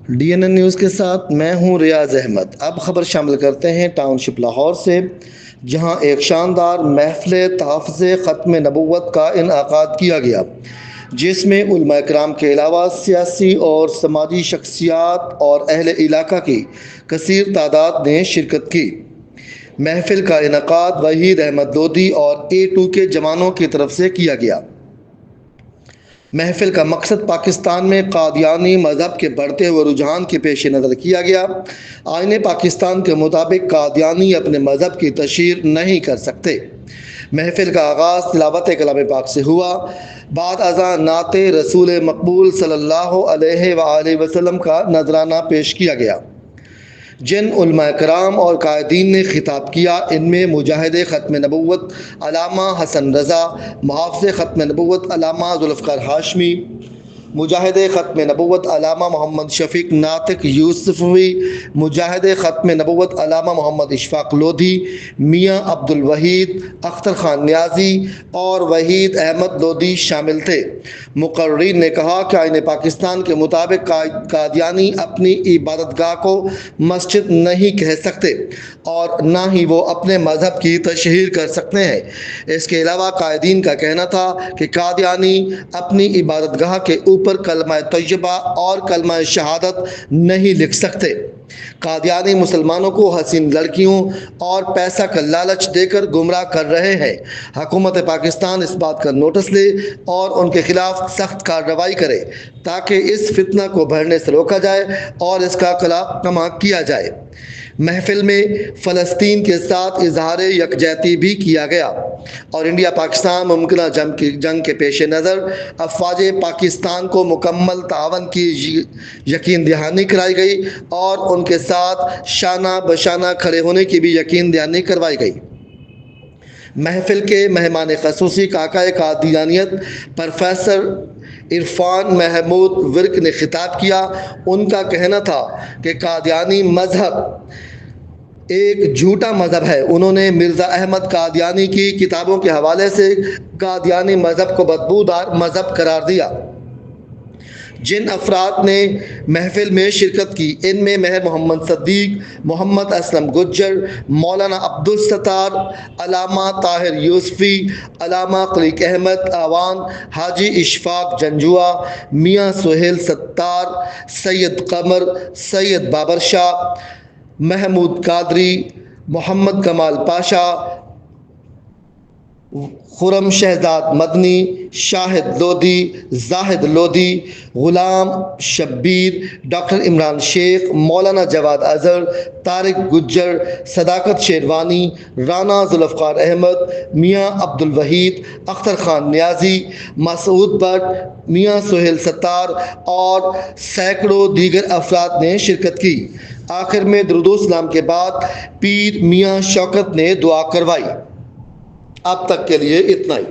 D N N news کے ساتھ میں ہوں ریاض احمد۔ اب خبر شامل کرتے ہیں ٹاؤن شپ لاہور سے، جہاں ایک شاندار محفل تحفظ ختم نبوت کا انعقاد کیا گیا، جس میں علماء کرام کے علاوہ سیاسی اور سماجی شخصیات اور اہل علاقہ کی کثیر تعداد نے شرکت کی۔ محفل کا انعقاد وحید احمد لودھی اور A2 کے جوانوں کی طرف سے کیا گیا۔ محفل کا مقصد پاکستان میں قادیانی مذہب کے بڑھتے ہوئے رجحان کے پیش نظر کیا گیا۔ آئین پاکستان کے مطابق قادیانی اپنے مذہب کی تشہیر نہیں کر سکتے۔ محفل کا آغاز تلاوت کلام پاک سے ہوا۔ بعد ازاں نعت رسول مقبول صلی اللہ علیہ وآلہ وسلم کا نذرانہ پیش کیا گیا۔ جن علماء کرام اور قائدین نے خطاب کیا، ان میں مجاہد ختم نبوت علامہ حسن رضا، محافظ ختم نبوت علامہ ذوالفقار ہاشمی، مجاہد ختم نبوت علامہ محمد شفیق ناطق یوسفوی، مجاہد ختم نبوت علامہ محمد اشفاق لودھی، میاں عبد الوحید اختر خان نیازی اور وحید احمد لودھی شامل تھے۔ مقررین نے کہا کہ آئین پاکستان کے مطابق قادیانی اپنی عبادت گاہ کو مسجد نہیں کہہ سکتے اور نہ ہی وہ اپنے مذہب کی تشہیر کر سکتے ہیں۔ اس کے علاوہ قائدین کا کہنا تھا کہ قادیانی اپنی عبادت گاہ کے اوپر کلمہ طیبہ اور کلمہ شہادت نہیں لکھ سکتے۔ قادیانی مسلمانوں کو حسین لڑکیوں اور پیسہ کا لالچ دے کر گمراہ کر رہے ہیں۔ حکومت پاکستان اس بات کا نوٹس لے اور ان کے خلاف سخت کارروائی کرے تاکہ اس فتنہ کو بڑھنے سے روکا جائے اور اس کا خاتمہ کیا جائے۔ محفل میں فلسطین کے ساتھ اظہار یکجہتی بھی کیا گیا اور انڈیا پاکستان ممکنہ جنگ کے پیش نظر افواج پاکستان کو مکمل تعاون کی یقین دہانی کرائی گئی اور ان کے ساتھ شانہ بشانہ کھڑے ہونے کی بھی یقین دہانی کروائی گئی۔ محفل کے مہمان خصوصی کاکائے قادیانیت پروفیسر عرفان محمود ورک نے خطاب کیا۔ ان کا کہنا تھا کہ قادیانی مذہب ایک جھوٹا مذہب ہے۔ انہوں نے مرزا احمد قادیانی کی کتابوں کے حوالے سے قادیانی مذہب کو بدبودار مذہب قرار دیا۔ جن افراد نے محفل میں شرکت کی، ان میں مہر محمد صدیق، محمد اسلم گجر، مولانا عبدالستار، علامہ طاہر یوسفی، علامہ قلیق احمد آوان، حاجی اشفاق جنجوعہ، میاں سہیل ستار، سید قمر، سید بابر شاہ، محمود قادری، محمد کمال پاشا، خرم شہزاد مدنی، شاہد لودھی، زاہد لودھی، غلام شبیر، ڈاکٹر عمران شیخ، مولانا جواد اظہر، طارق گجر، صداقت شیروانی، رانا ذوالفقار احمد، میاں عبد الوحید اختر خان نیازی، مسعود بٹ، میاں سہیل ستار اور سینکڑوں دیگر افراد نے شرکت کی۔ آخر میں درود و سلام کے بعد پیر میاں شوکت نے دعا کروائی۔ اب تک کے لیے اتنا ہی۔